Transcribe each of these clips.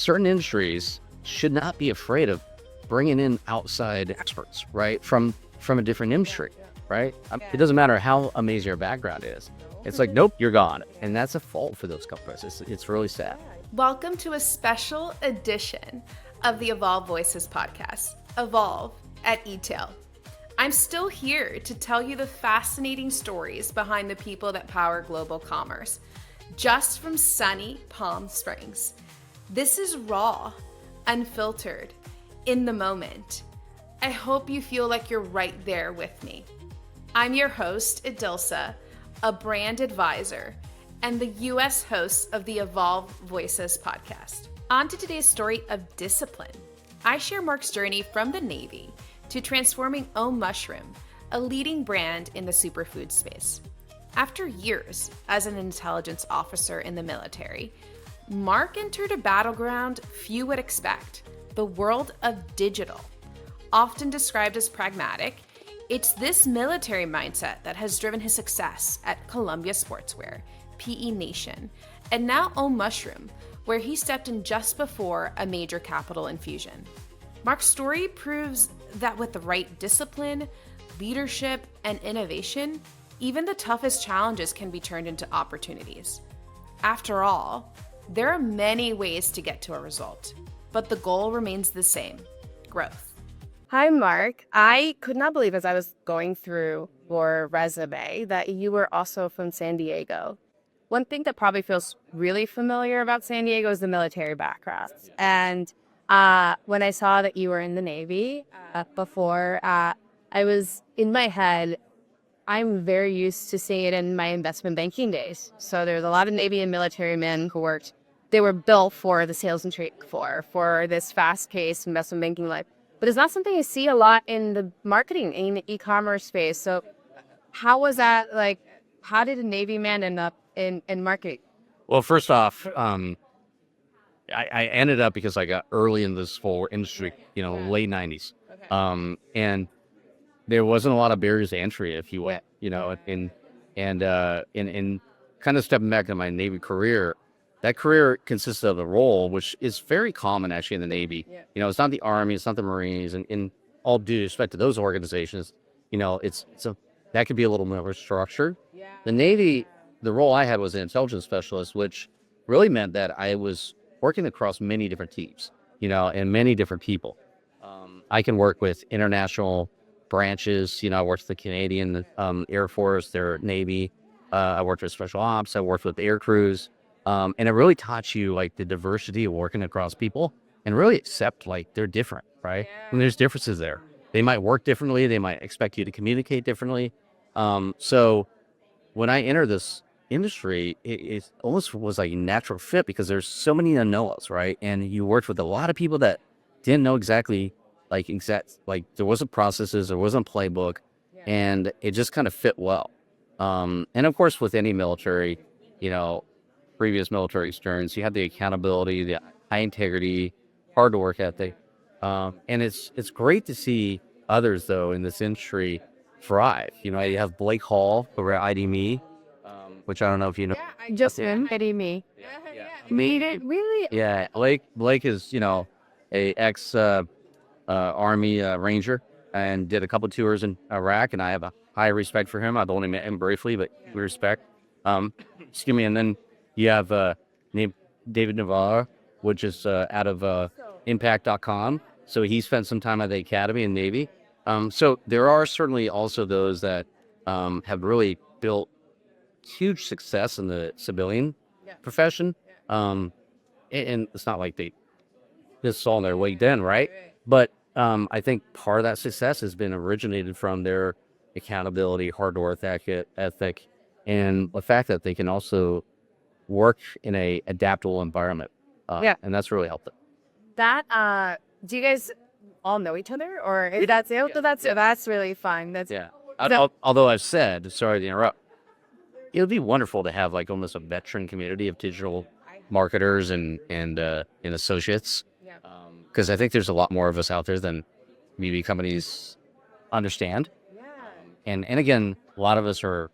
certain industries should not be afraid of bringing in outside experts, right? From a different industry, right? It doesn't matter how amazing your background is. It's like, nope, you're gone. And that's a fault for those companies. It's really sad. Welcome to a special edition of the EVOLVE Voices podcast, EVOLVE at eTail. I'm still here to tell you the fascinating stories behind the people that power global commerce, just from sunny Palm Springs. This is raw, unfiltered, in the moment. I hope you feel like you're right there with me. I'm your host, Edilsa, a brand advisor, and the US host of the EVOLVE Voices podcast. On to today's story of discipline. I share Mark's journey from the Navy to transforming Om Mushroom, a leading brand in the superfood space. After years as an intelligence officer in the military, Mark entered a battleground few would expect, the world of digital. Often described as pragmatic, it's this military mindset that has driven his success at Columbia Sportswear, PE Nation, and now Om Mushroom, where he stepped in just before a major capital infusion. Mark's story proves that with the right discipline, leadership, and innovation, even the toughest challenges can be turned into opportunities. After all, there are many ways to get to a result, but the goal remains the same: growth. Hi, Mark. I could not believe as I was going through your resume that you were also from San Diego. One thing that probably feels really familiar about San Diego is the military background. And when I saw that you were in the Navy before, I was in my head, I'm very used to seeing it in my investment banking days. So there's a lot of Navy and military men who they were built for the sales and trade for this fast-paced investment banking life. But it's not something I see a lot in the marketing, in the e-commerce space. So how was that, like, how did a Navy man end up in marketing? Well, first off, I ended up because I got early in this whole industry, late 90s. Okay. And there wasn't a lot of barriers to entry, if you will, and kind of stepping back to my Navy career, that career consisted of a role, which is very common actually in the Navy. Yeah. It's not the Army, it's not the Marines, and in all due respect to those organizations, that could be a little more structured. Yeah. The Navy, the role I had was an intelligence specialist, which really meant that I was working across many different teams, and many different people. I can work with international branches. I worked with the Canadian Air Force, their Navy. I worked with special ops. I worked with air crews. And it really taught you like the diversity of working across people and really accept like they're different, right? Yeah. And there's differences there. They might work differently. They might expect you to communicate differently. So when I entered this industry, it almost was like a natural fit because there's so many unknowns, right? And you worked with a lot of people that didn't know exactly there wasn't processes, there wasn't a playbook, and it just kind of fit well. And of course, with any military, previous military experience, you have the accountability, the high integrity, hard work ethic. And it's great to see others, though, in this industry thrive. You have Blake Hall over at IDME, which I don't know if you know. Yeah, I just am IDME. Yeah. Made it, really? Yeah, Blake is, a ex Army Ranger and did a couple tours in Iraq, and I have a high respect for him. I've only met him briefly, but we respect. Excuse me, and then you have named David Navarre, which is out of impact.com. So he spent some time at the Academy and Navy. So there are certainly also those that have really built huge success in the civilian profession. And it's not like this is all their way then, right? But I think part of that success has been originated from their accountability, hard work ethic, and the fact that they can also work in a adaptable environment. And that's really helped them. That, do you guys all know each other, or is that it? Yeah. That's really fun. Although I've said, sorry to interrupt, it would be wonderful to have like almost a veteran community of digital marketers and associates. Because I think there's a lot more of us out there than maybe companies understand. And again, a lot of us are,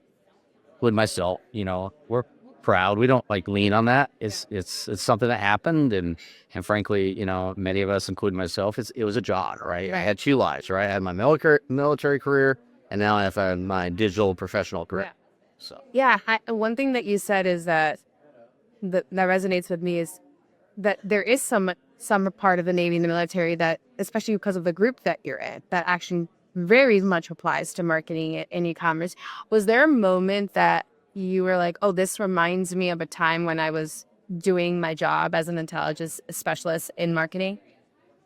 with myself, we're proud. We don't like lean on that. It's something that happened, and frankly, many of us, including myself, it was a job, right? I had two lives, right? I had my military career, and now I have my digital professional career. Yeah. So Yeah, one thing that you said is that resonates with me is that there is some part of the Navy and the military that, especially because of the group that you're in, that actually very much applies to marketing and e-commerce. Was there a moment that you were like, oh, this reminds me of a time when I was doing my job as an intelligence specialist in marketing?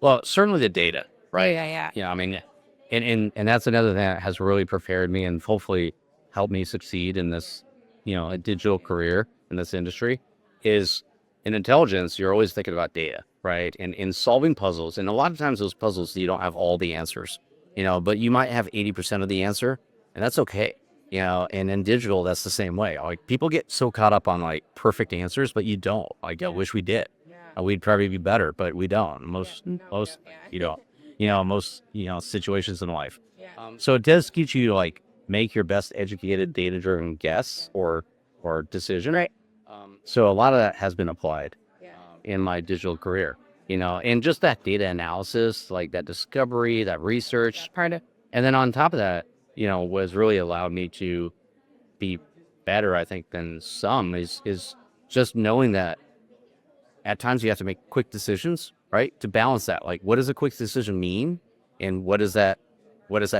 well, certainly the data, right? Yeah. Yeah, I mean, and that's another thing that has really prepared me and hopefully helped me succeed in this, a digital career in this industry is in intelligence, you're always thinking about data, right? And in solving puzzles, and a lot of times those puzzles, you don't have all the answers, but you might have 80% of the answer, and that's okay. And in digital, that's the same way. Like people get so caught up on like perfect answers, but you don't. Like I wish we did. We'd probably be better, but we don't. Most you don't. Most situations in life. So it does get you to like make your best educated, data-driven guess or decision. Right. So a lot of that has been applied in my digital career. And just that data analysis, like that discovery, that research, Part of and then on top of that, was really allowed me to be better, I think, than some is just knowing that at times you have to make quick decisions, right? To balance that. Like, what does a quick decision mean? And what is that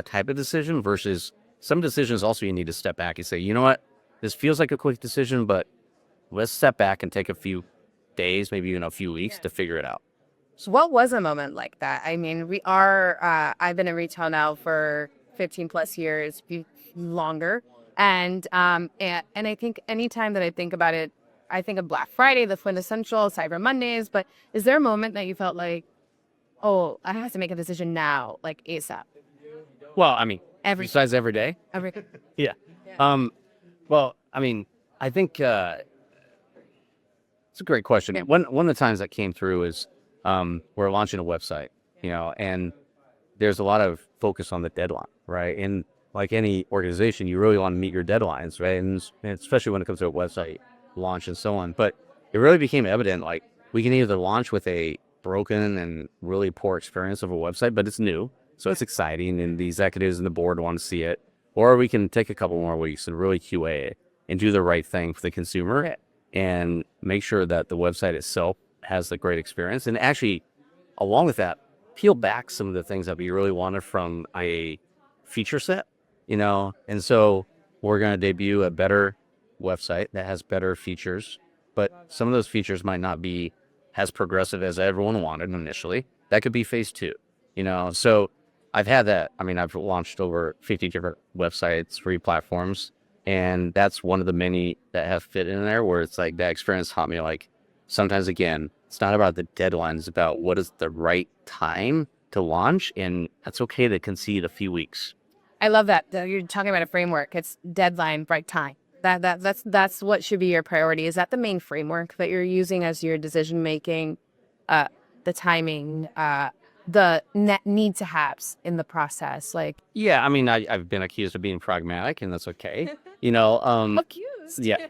type of decision versus some decisions also you need to step back and say, you know what, this feels like a quick decision, but let's step back and take a few days, maybe even a few weeks to figure it out. So what was a moment like that? I mean, I've been in retail now for 15 plus years, longer. And I think anytime that I think about it, I think of Black Friday, the quintessential Cyber Mondays, but is there a moment that you felt like, oh, I have to make a decision now, like ASAP? Well, I mean, besides every day? Yeah. Well, I mean, I think it's a great question. One of the times that came through is we're launching a website, and there's a lot of focus on the deadline, right? And like any organization, you really want to meet your deadlines, right? And especially when it comes to a website launch and so on. But it really became evident, like we can either launch with a broken and really poor experience of a website, but it's new, so it's exciting, and the executives and the board want to see it, or we can take a couple more weeks and really QA it and do the right thing for the consumer and make sure that the website itself has the great experience. And actually, along with that, peel back some of the things that we really wanted from a feature set, and so we're going to debut a better website that has better features, but some of those features might not be as progressive as everyone wanted initially. That could be phase 2, so I've had that. I mean, I've launched over 50 different websites, free platforms, and that's one of the many that have fit in there where it's like that experience taught me, like, sometimes, again, it's not about the deadline. It's about what is the right time to launch, and that's okay to concede a few weeks. I love that. You're talking about a framework. It's deadline, right time. That's what should be your priority. Is that the main framework that you're using as your decision making, the timing, the need to haves in the process? Like, yeah, I mean, I've been accused of being pragmatic, and that's okay. accused. Yeah,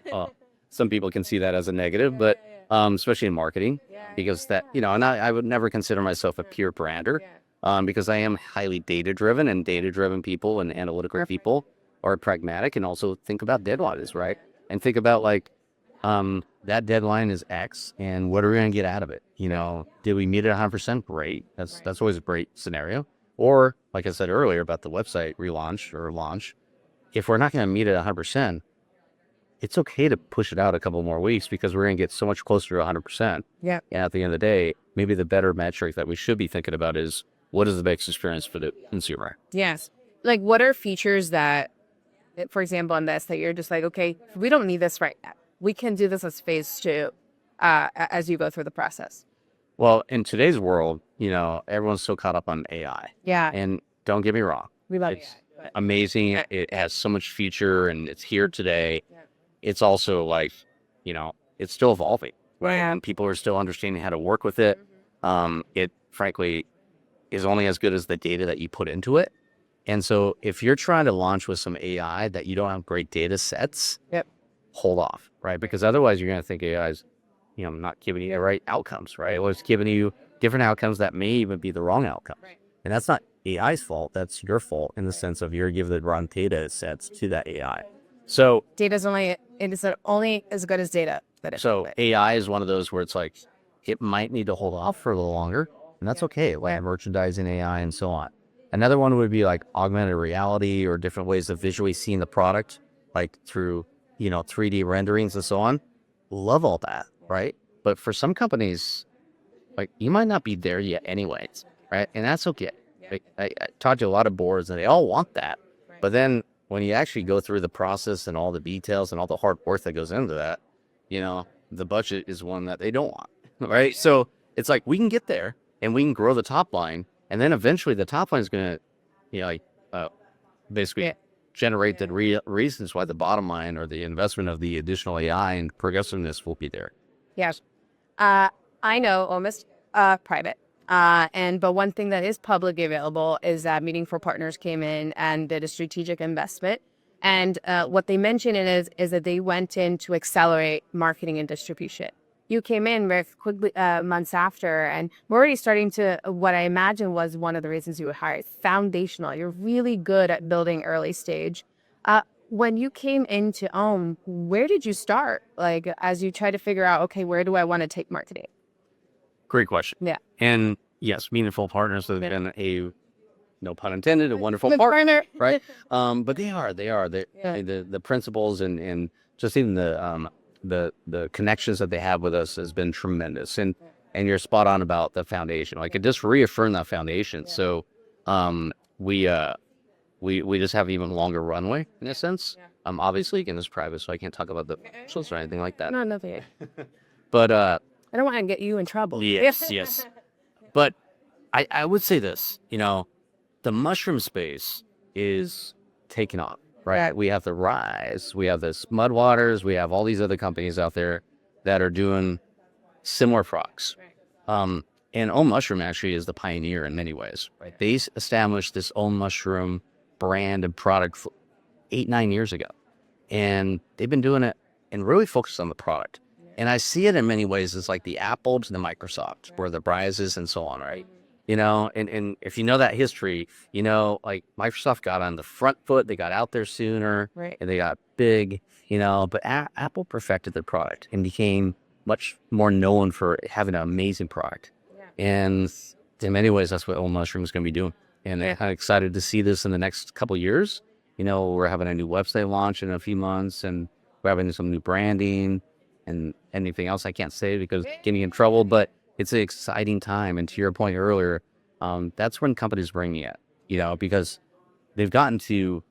some people can see that as a negative, but especially in marketing, because that, and I would never consider myself a pure brander, because I am highly data-driven, and data-driven people and analytical people are pragmatic and also think about deadlines, right? And think about like, that deadline is X, and what are we going to get out of it? Did we meet it 100%? Great. That's always a great scenario. Or like I said earlier about the website relaunch or launch, if we're not going to meet it 100%, it's okay to push it out a couple more weeks because we're going to get so much closer to 100%. Yeah. And at the end of the day, maybe the better metric that we should be thinking about is what is the best experience for the consumer? Yes. Like, what are features that, for example, on this, that you're just like, okay, we don't need this right now. We can do this as phase 2 as you go through the process. Well, in today's world, everyone's so caught up on AI. Yeah. And don't get me wrong. We love it's amazing. It has so much feature and it's here today. Yeah. It's also like, it's still evolving. Right. And people are still understanding how to work with it. It frankly is only as good as the data that you put into it. And so if you're trying to launch with some AI that you don't have great data sets, hold off, right? Because otherwise you're going to think AI is, not giving you the right outcomes, right? Or it's giving you different outcomes that may even be the wrong outcomes. And that's not AI's fault. That's your fault in the sense of you're giving the wrong data sets to that AI. So Data's only, it is only as good as data. So AI is one of those where it's like, it might need to hold off for a little longer, and that's okay, like merchandising AI and so on. Another one would be like augmented reality or different ways of visually seeing the product, like through, 3D renderings and so on. Love all that, right? But for some companies, like you might not be there yet anyways, right? And that's okay. Like, I talked to a lot of boards and they all want that. But then when you actually go through the process and all the details and all the hard work that goes into that, the budget is one that they don't want, right? So it's like we can get there and we can grow the top line, and then eventually the top line is going to, basically generate the reasons why the bottom line or the investment of the additional AI and progressiveness will be there. Yes. I know almost private. But one thing that is publicly available is that Meeting for Partners came in and did a strategic investment. And what they mentioned is that they went in to accelerate marketing and distribution. You came in very quickly months after, and we're already starting to, what I imagine was one of the reasons you were hired, foundational. You're really good at building early stage. When you came into Om, where did you start? Like, as you try to figure out, okay, where do I want to take marketing? Great question. Yeah. And yes, Meaningful Partners have been a, no pun intended, a wonderful partner, right? But they are the principles and just even the connections that they have with us has been tremendous. And you're spot on about the foundation. Like it just reaffirmed that foundation. So we just have even longer runway in a sense. Obviously, again, it's private, so I can't talk about the financials or anything like that. No, nothing. But I don't want to get you in trouble. Yes. But I would say this, the mushroom space is taking off, right? We have the Rise, we have the Mudwaters, we have all these other companies out there that are doing similar products. And Om Mushroom actually is the pioneer in many ways, right? They established this Om Mushroom brand and product 8-9 years ago. And they've been doing it and really focused on the product. And I see it in many ways as like the Apple to the Microsoft, where the Rises and so on, right? And if you know that history, like Microsoft got on the front foot, they got out there sooner, and they got big, but Apple perfected their product and became much more known for having an amazing product. And in many ways, that's what Om Mushroom is going to be doing. And I'm excited to see this in the next couple of years. We're having a new website launch in a few months, and we're having some new branding and anything else I can't say because getting in trouble, but it's an exciting time. And to your point earlier, that's when companies bring you at, because they've gotten to,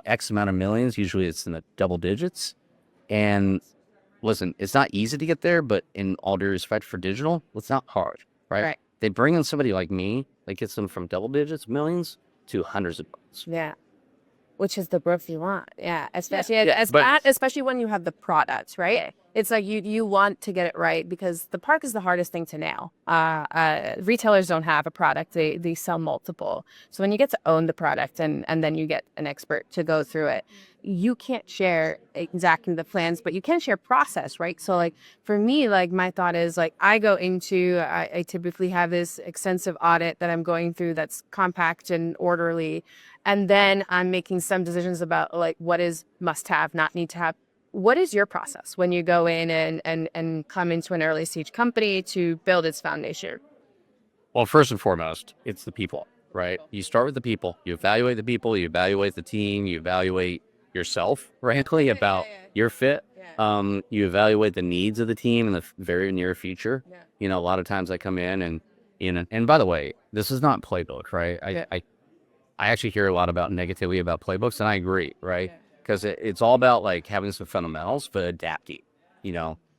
X amount of millions. Usually it's in the double digits. And listen, it's not easy to get there, but in all due respect for digital, it's not hard, right? They bring in somebody like me that gets them from double digits, millions to hundreds of millions. Yeah. Which is the growth you want. Yeah. Especially when you have the product, right? It's like you want to get it right because the park is the hardest thing to nail. Retailers don't have a product. They sell multiple. So when you get to own the product and then you get an expert to go through it, you can't share exactly the plans, but you can share process, right? So like for me, like my thought is like I typically have this extensive audit that I'm going through that's compact and orderly. And then I'm making some decisions about like what is must have, not need to have. What is your process when you go in and come into an early stage company to build its foundation? Well, first and foremost, it's the people, right? You start with the people. You evaluate the people. You evaluate the team. You evaluate yourself, frankly, about your fit. You evaluate the needs of the team in the very near future. A lot of times I come in and by the way, this is not playbook, right? I actually hear a lot about negativity about playbooks, and I agree, right? Because it's all about like having some fundamentals, but adapting,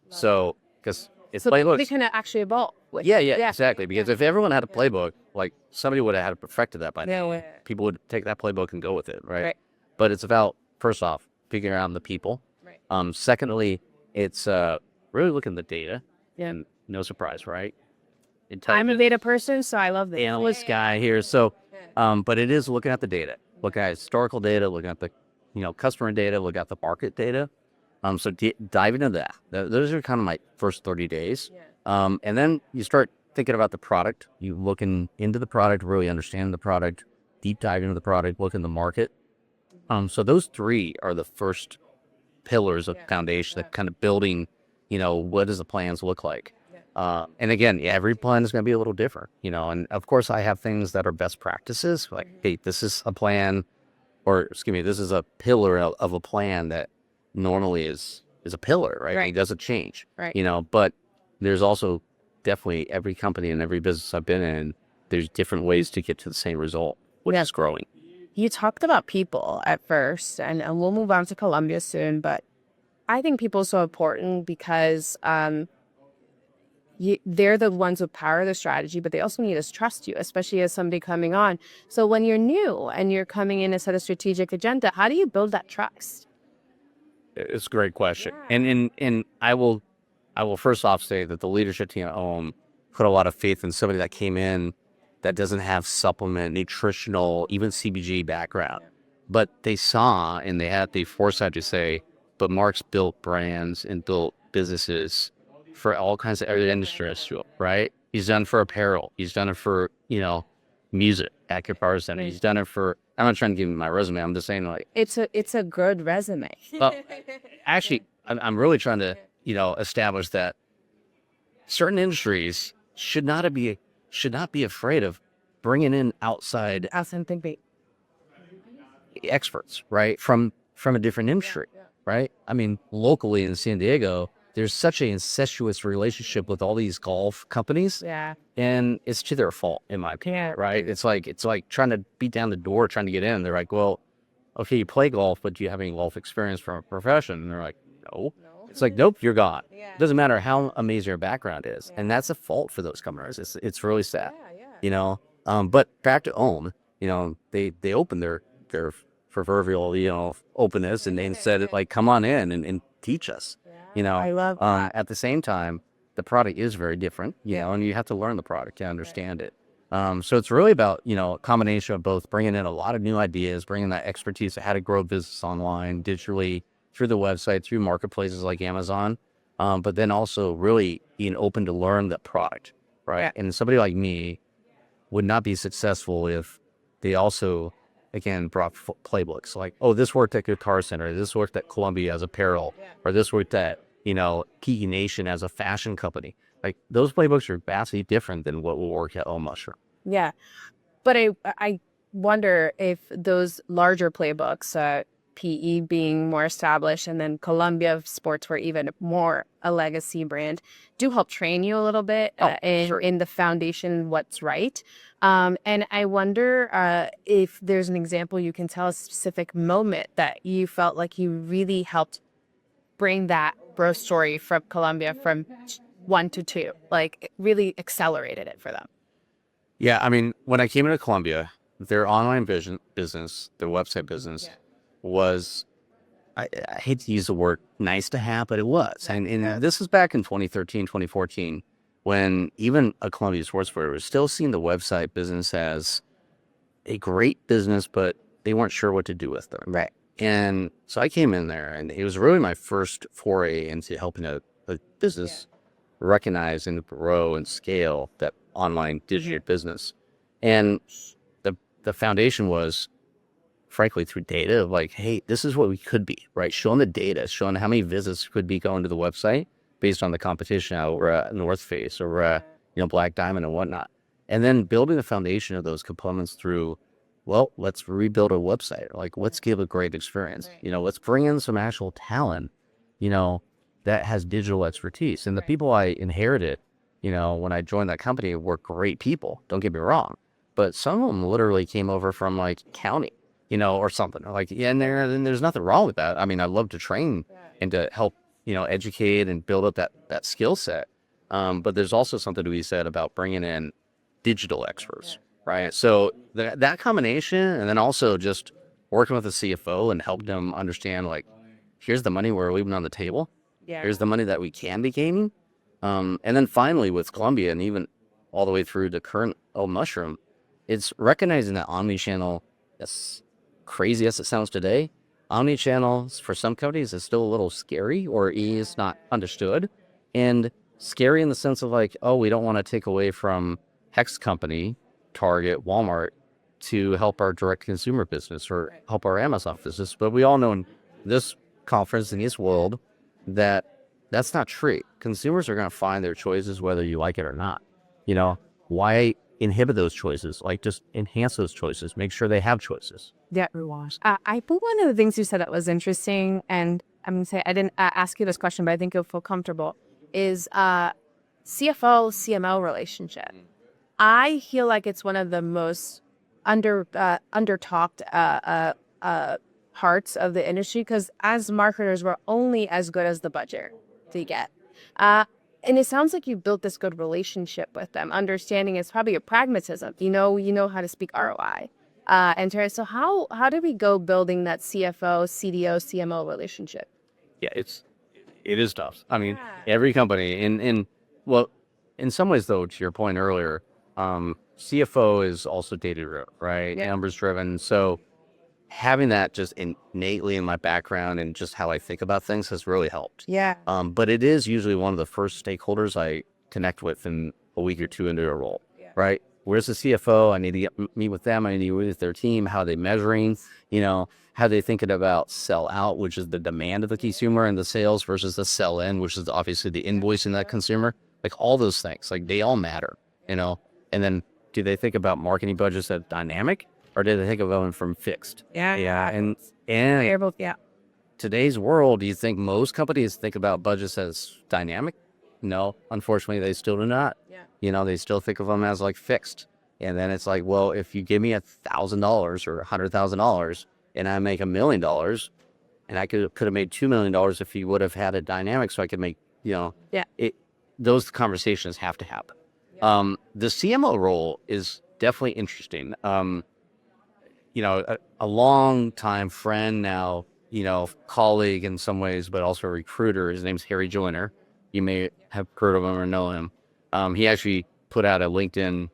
So because it's playbooks. They can actually evolve. Yeah, exactly. Because if everyone had a playbook, like somebody would have had perfected that by now. People would take that playbook and go with it, right? But it's about, first off, figuring out the people. Secondly, it's really looking at the data. And no surprise, right? I'm a data person, so I love the analyst guy here. So, but it is looking at the data, looking at historical data, looking at the, customer data, look at the market data. So dive into that. Those are kind of my first 30 days. And then you start thinking about the product. You looking into the product, really understand the product, deep dive into the product, look in the market. So those three are the first pillars of foundation that kind of building, what does the plans look like? And again, every plan is going to be a little different, and of course I have things that are best practices. Like, hey, this is a plan, or excuse me, this is a pillar of a plan that normally is a pillar, right? It doesn't change, but there's also definitely every company and every business I've been in, there's different ways to get to the same result, which is growing. You talked about people at first, and we'll move on to Columbia soon, but I think people are so important because they're the ones who power the strategy, but they also need to trust you, especially as somebody coming on. So when you're new and you're coming in to set a strategic agenda, how do you build that trust? It's a great question. And I will first off say that the leadership team at Om put a lot of faith in somebody that came in that doesn't have supplement, nutritional, even CBG background. But they saw and they had the foresight to say, but Mark's built brands and built businesses for all kinds of other industries, right? He's done for apparel. He's done it for, music at Guitar Center. He's done it for, I'm not trying to give you my resume. I'm just saying, like, it's a good resume. Well, actually, I'm really trying to, establish that certain industries should not be afraid of bringing in outside experts, right? From a different industry, right? I mean, locally in San Diego, there's such an incestuous relationship with all these golf companies. And it's to their fault, in my opinion, right? It's like trying to beat down the door, trying to get in. They're like, well, okay, you play golf, but do you have any golf experience from a profession? And they're like, no. It's like, nope, you're gone. It doesn't matter how amazing your background is. And that's a fault for those companies. It's really sad, But back to Om, they opened their proverbial, openness and they said, like, come on in and teach us, I love that. At the same time, the product is very different, and you have to learn the product to understand it. So it's really about, a combination of both bringing in a lot of new ideas, bringing that expertise of how to grow business online, digitally, through the website, through marketplaces like Amazon, but then also really being open to learn the product, right? And somebody like me would not be successful if they also, again, brought playbooks like, oh, this worked at Guitar Center, this worked at Columbia as apparel, or this worked at, Kiki Nation as a fashion company. Like, those playbooks are vastly different than what will work at Om Mushroom. Yeah. But I wonder if those larger playbooks, PE being more established and then Columbia Sportswear even more a legacy brand, do help train you a little bit in the foundation, what's right. And I wonder if there's an example you can tell, a specific moment that you felt like you really helped bring that growth story from Columbia from 1 to 2, like it really accelerated it for them. Yeah, I mean, when I came into Columbia, their online business, their website business was, I hate to use the word nice to have, but it was. And this was back in 2013, 2014, when even a Columbia Sportswear was still seeing the website business as a great business, but they weren't sure what to do with them. Right. And so I came in there, and it was really my first foray into helping a business recognize and grow and scale that online digital business. And the foundation was, frankly, through data of like, hey, this is what we could be, right? Showing the data, showing how many visits could be going to the website based on the competition out or North Face or Black Diamond and whatnot. And then building the foundation of those components through, well, let's rebuild a website. Like, let's give a great experience. Let's bring in some actual talent, that has digital expertise. And the people I inherited, when I joined that company were great people. Don't get me wrong. But some of them literally came over from like county, or something. Like, and there's nothing wrong with that. I mean, I love to train and to help, educate and build up that skill set. But there's also something to be said about bringing in digital experts, right? So that combination, and then also just working with the CFO and helping them understand, like, here's the money we're leaving on the table. Here's the money that we can be gaining. And then finally with Columbia and even all the way through the current Om Mushroom, it's recognizing that omnichannel, as crazy as it sounds today, Omnichannel for some companies is still a little scary or is not understood, and scary in the sense of like, oh, we don't want to take away from X company, Target, Walmart, to help our direct consumer business or help our Amazon business. But we all know in this conference, in this world, that that's not true. Consumers are going to find their choices whether you like it or not. Why inhibit those choices? Like, just enhance those choices. Make sure they have choices. Yeah. I think one of the things you said that was interesting, and I'm going to say I didn't ask you this question, but I think you'll feel comfortable, is CFO CMO relationship. I feel like it's one of the most under talked parts of the industry, because as marketers, we're only as good as the budget they get. And it sounds like you built this good relationship with them, understanding it's probably a pragmatism. You know how to speak ROI. So how do we go building that CFO, CDO, CMO relationship? Yeah, it is tough. I mean, every company in some ways though, to your point earlier, CFO is also data driven, right? Yeah. Numbers driven. So having that just innately in my background and just how I think about things has really helped. Yeah. But it is usually one of the first stakeholders I connect with in a week or two into a role, right? Where's the CFO? I need to meet with them. I need to meet with their team. How are they measuring? How are they thinking about sell out, which is the demand of the consumer, and the sales versus the sell in, which is obviously the invoicing that consumer. Like all those things, like they all matter, And then do they think about marketing budgets as dynamic, or do they think of them from fixed? Yeah. And Yeah. today's world, do you think most companies think about budgets as dynamic? No, unfortunately, they still do not. Yeah. They still think of them as like fixed. And then it's like, well, if you give me $1,000 or $100,000 and I make $1 million, and I could have made $2 million if you would have had a dynamic, so I could make, those conversations have to happen. The CMO role is definitely interesting. A long time friend now, colleague in some ways, but also a recruiter. His name's Harry Joyner. You may have heard of him or know him. He actually put out a LinkedIn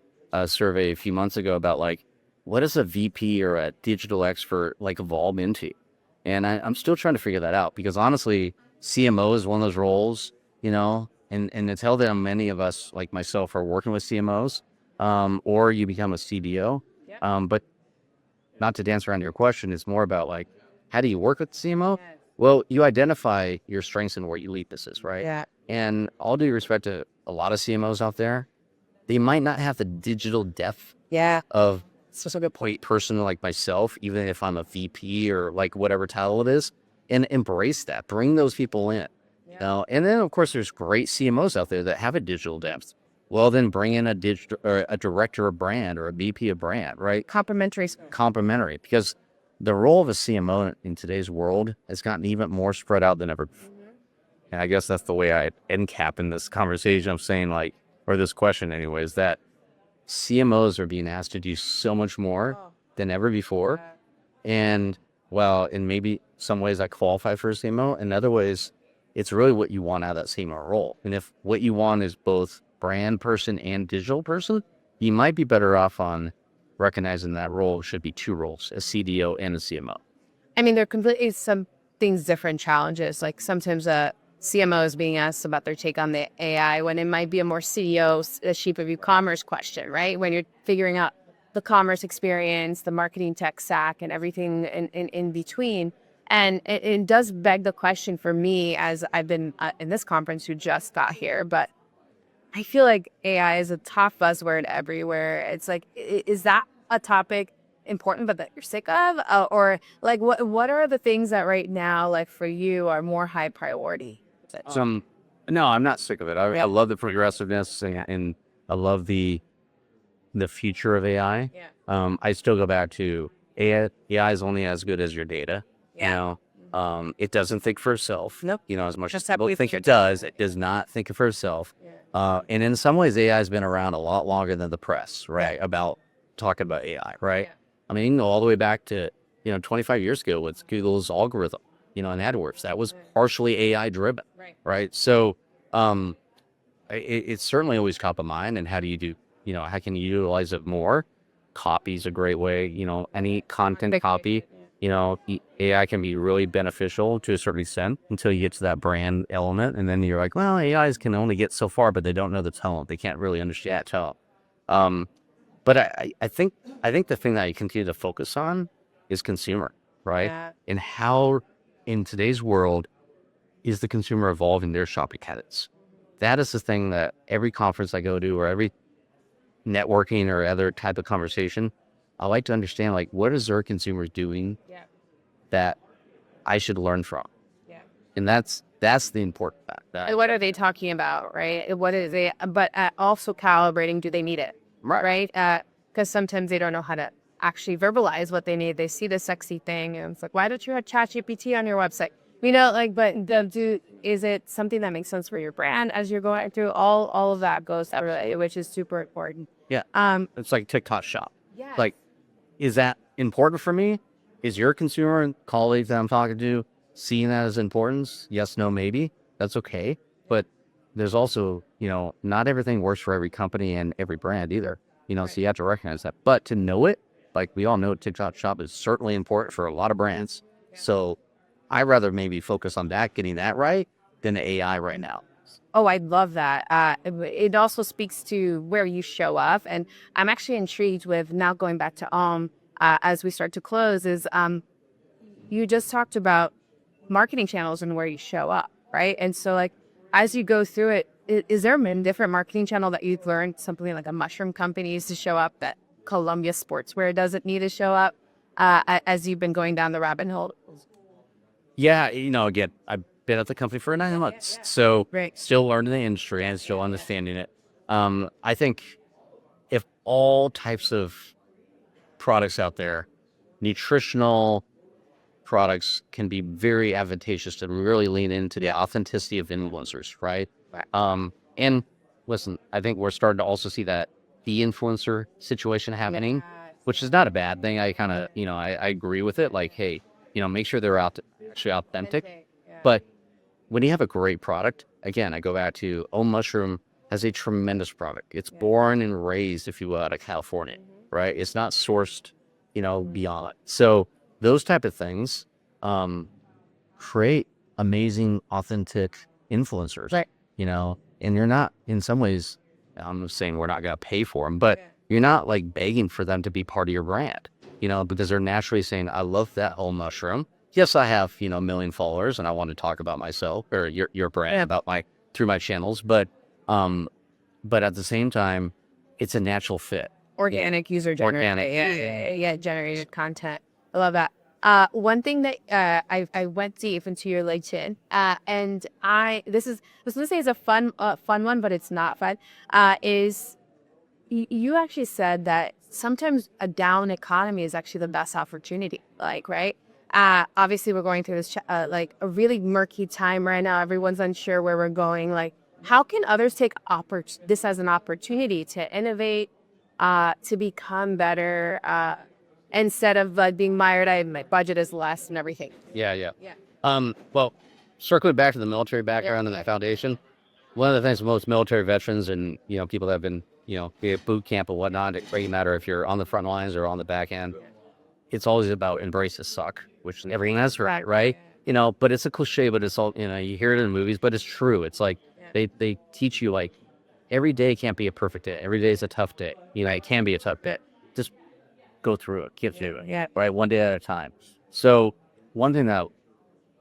survey a few months ago about like, what does a VP or a digital expert like evolve into? And I'm still trying to figure that out, because honestly, CMO is one of those roles, and until then, many of us like myself are working with CMOs, or you become a CDO. But not to dance around your question, it's more about like, how do you work with CMO? Yes. Well, you identify your strengths and where you lead business, right? Yeah. And all due respect to a lot of CMOs out there, they might not have the digital depth Yeah. of So good point. person like myself, even if I'm a VP or like whatever title it is, and embrace that. Bring those people in. And then of course there's great CMOs out there that have a digital depth. Well, then bring in a digital or a director of brand or a VP of brand, right? Complementary, because the role of a CMO in today's world has gotten even more spread out than ever before. And I guess that's the way I end cap in this conversation. I'm saying like, or this question anyways, that CMOs are being asked to do so much more than ever before. And well, in maybe some ways I qualify for a CMO. In other ways, it's really what you want out of that CMO role. And if what you want is both brand person and digital person, you might be better off on recognizing that role should be two roles, a CDO and a CMO. I mean, there are completely some things, different challenges. Like sometimes a CMO is being asked about their take on the AI when it might be a more CDO, a shape of e-commerce question, right? When you're figuring out the commerce experience, the marketing tech stack, and everything in between. And it does beg the question for me, as I've been in this conference who just got here, but I feel like AI is a top buzzword everywhere. It's like, is that a topic important but that you're sick of? Or like, what are the things that right now, like for you, are more high priority? No, I'm not sick of it. I love the progressiveness and I love the future of AI. I still go back to AI is only as good as your data. It doesn't think for itself. Nope. As much as people think it does not think for itself. And in some ways, AI has been around a lot longer than the press, right? About talking about AI, right? I mean, you can go all the way back to 25 years ago with Google's algorithm, in AdWords. That was partially AI driven, right? So it's certainly always top of mind. And how do you do? How can you utilize it more? Copy's a great way. Any content copy. AI can be really beneficial to a certain extent until you get to that brand element. And then you're like, well, AIs can only get so far, but they don't know the tone. They can't really understand that tone. But I think the thing that I continue to focus on is consumer, right? Yeah. And how in today's world is the consumer evolving their shopping habits? That is the thing that every conference I go to or every networking or other type of conversation, I like to understand, like, what is their consumers doing Yeah. that I should learn from? Yeah. And that's the important fact. And what are they talking about, right? What is it? But also calibrating, do they need it? Right. Right? Because sometimes they don't know how to actually verbalize what they need. They see the sexy thing, and it's like, why don't you have ChatGPT on your website? But is it something that makes sense for your brand as you're going through? All of that goes through it, which is super important. Yeah. It's like TikTok shop. Yeah. Like, is that important for me? Is your consumer and colleague that I'm talking to seeing that as importance? Yes, no, maybe. That's okay. But there's also, not everything works for every company and every brand either. So you have to recognize that. But to know it, like we all know, TikTok shop is certainly important for a lot of brands. So I'd rather maybe focus on that, getting that right, than AI right now. Oh, I love that. It also speaks to where you show up. And I'm actually intrigued with now going back to as we start to close is you just talked about marketing channels and where you show up, right? And so like, as you go through it, is there a different marketing channel that you've learned something like a mushroom company needs to show up that Columbia Sportswear doesn't need to show up as you've been going down the rabbit hole? Yeah, again, I've been at the company for 9 months, so Right. still learning the industry and still understanding it. I think if all types of products out there, nutritional products, can be very advantageous to really lean into the authenticity of influencers, right? And listen, I think we're starting to also see that the influencer situation happening, which is not a bad thing. I kind of, I agree with it. Like, hey, make sure they're actually authentic. But when you have a great product, again, I go back to Om Mushroom has a tremendous product. It's born and raised, if you will, out of California, right? It's not sourced, beyond. So those type of things create amazing, authentic influencers, Right. And you're not, in some ways, I'm saying we're not going to pay for them, but you're not like begging for them to be part of your brand, because they're naturally saying, I love that whole mushroom. Yes, I have, a million followers and I want to talk about myself or your brand through my channels. But at the same time, it's a natural fit. Organic user generated. Yeah, generated content. I love that. One thing that I went deep into your LinkedIn, and I was going to say it's a fun one, but it's not fun. Is you actually said that sometimes a down economy is actually the best opportunity. Like, right? Obviously, we're going through this like a really murky time right now. Everyone's unsure where we're going. Like, how can others take this as an opportunity to innovate, to become better? Instead of being mired, my budget is less and everything. Yeah. Well, circling back to the military background and the foundation, one of the things most military veterans and, people that have been, be at boot camp and whatnot, it doesn't matter if you're on the front lines or on the back end, it's always about embrace the suck, which everything that's right? But it's a cliche, but it's all, you hear it in movies, but it's true. It's like they teach you like every day can't be a perfect day. Every day is a tough day. It can be a tough day. Just go through it, get through it, right? One day at a time. So one thing that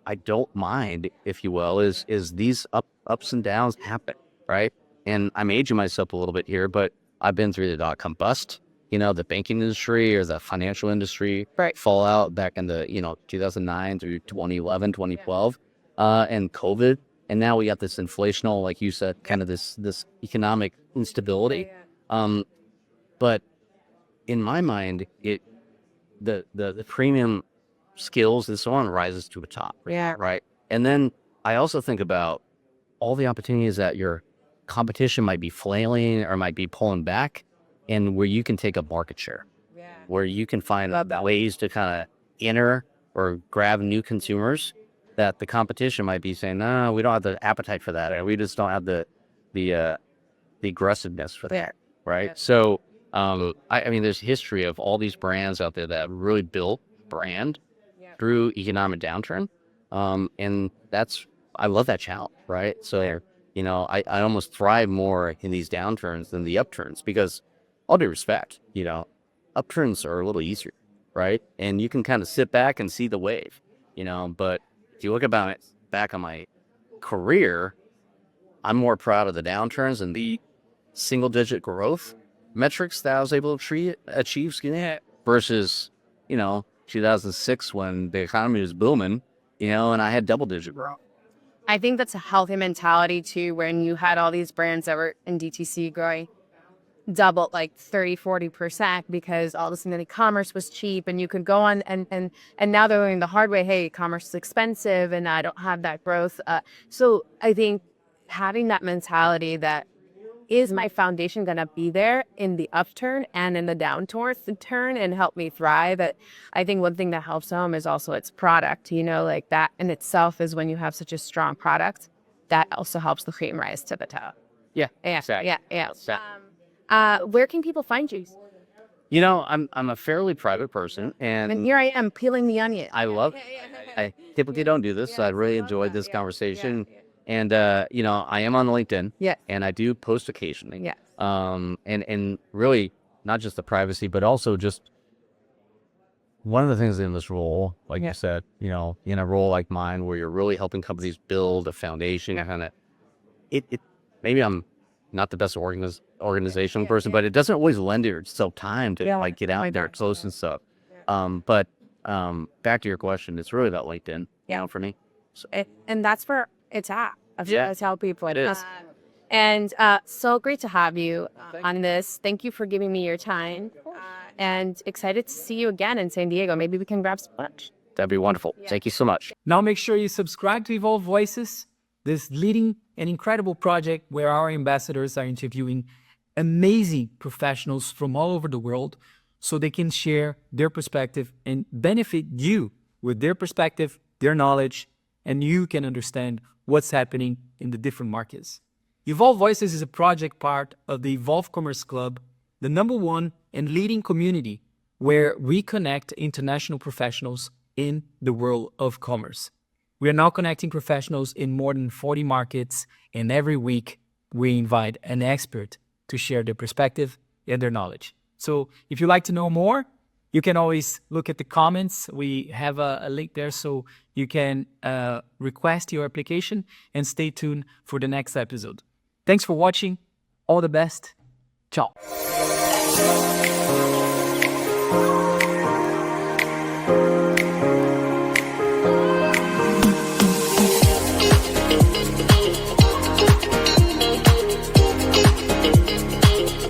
I don't mind, if you will, is these ups and downs happen, right? And I'm aging myself a little bit here, but I've been through the dot-com bust, the banking industry or the financial industry fallout back in the 2009 through 2011, 2012, and COVID, and now we got this inflational, like you said, kind of this economic instability. But in my mind, the premium skills and so on rises to the top. Yeah. Right. And then I also think about all the opportunities that your competition might be flailing or might be pulling back, and where you can take a market share, where you can find ways to kind of enter or grab new consumers that the competition might be saying, no, we don't have the appetite for that, or we just don't have the aggressiveness for that. Right. Yeah. So I mean, there's history of all these brands out there that have really built brand through economic downturn. And I love that challenge, right? So, I almost thrive more in these downturns than the upturns because, all due respect, upturns are a little easier, right? And you can kind of sit back and see the wave, but if you look back on my career, I'm more proud of the downturns and the single digit growth metrics that I was able to achieve versus, 2006 when the economy was booming, and I had double digit growth. I think that's a healthy mentality too, when you had all these brands that were in DTC growing double, like 30-40%, because all of a sudden e-commerce was cheap and you could go on and now they're learning the hard way, hey, e-commerce is expensive and I don't have that growth. So I think having that mentality that is my foundation going to be there in the upturn and in the downturn and help me thrive. I think one thing that helps home is also its product, like that in itself is when you have such a strong product, that also helps the cream rise to the top. Yeah, exactly. Yeah. Exactly. Where can people find you? I'm a fairly private person, And here I am peeling the onion. I typically don't do this, so I really enjoyed this conversation. And, I am on LinkedIn. Yeah. And I do post occasionally. Yeah. And really not just the privacy, but also just one of the things in this role, like you said, in a role like mine where you're really helping companies build a foundation, kind of, maybe I'm not the best organizational person, but it doesn't always lend itself time to get out there close and stuff. But back to your question, it's really about LinkedIn for me. So. And that's where it's at. I tell people it is. And so great to have you on this. Thank you for giving me your time. And excited to see you again in San Diego. Maybe we can grab some lunch. That'd be wonderful. Thank you so much. Now make sure you subscribe to Evolve Voices, this leading and incredible project where our ambassadors are interviewing amazing professionals from all over the world so they can share their perspective and benefit you with their perspective, their knowledge, and you can understand what's happening in the different markets. Evolve Voices is a project part of the Evolve Commerce Club, the #1 and leading community where we connect international professionals in the world of commerce. We are now connecting professionals in more than 40 markets, and every week we invite an expert to share their perspective and their knowledge. So if you'd like to know more, you can always look at the comments. We have a link there so you can request your application and stay tuned for the next episode. Thanks for watching. All the best. Ciao.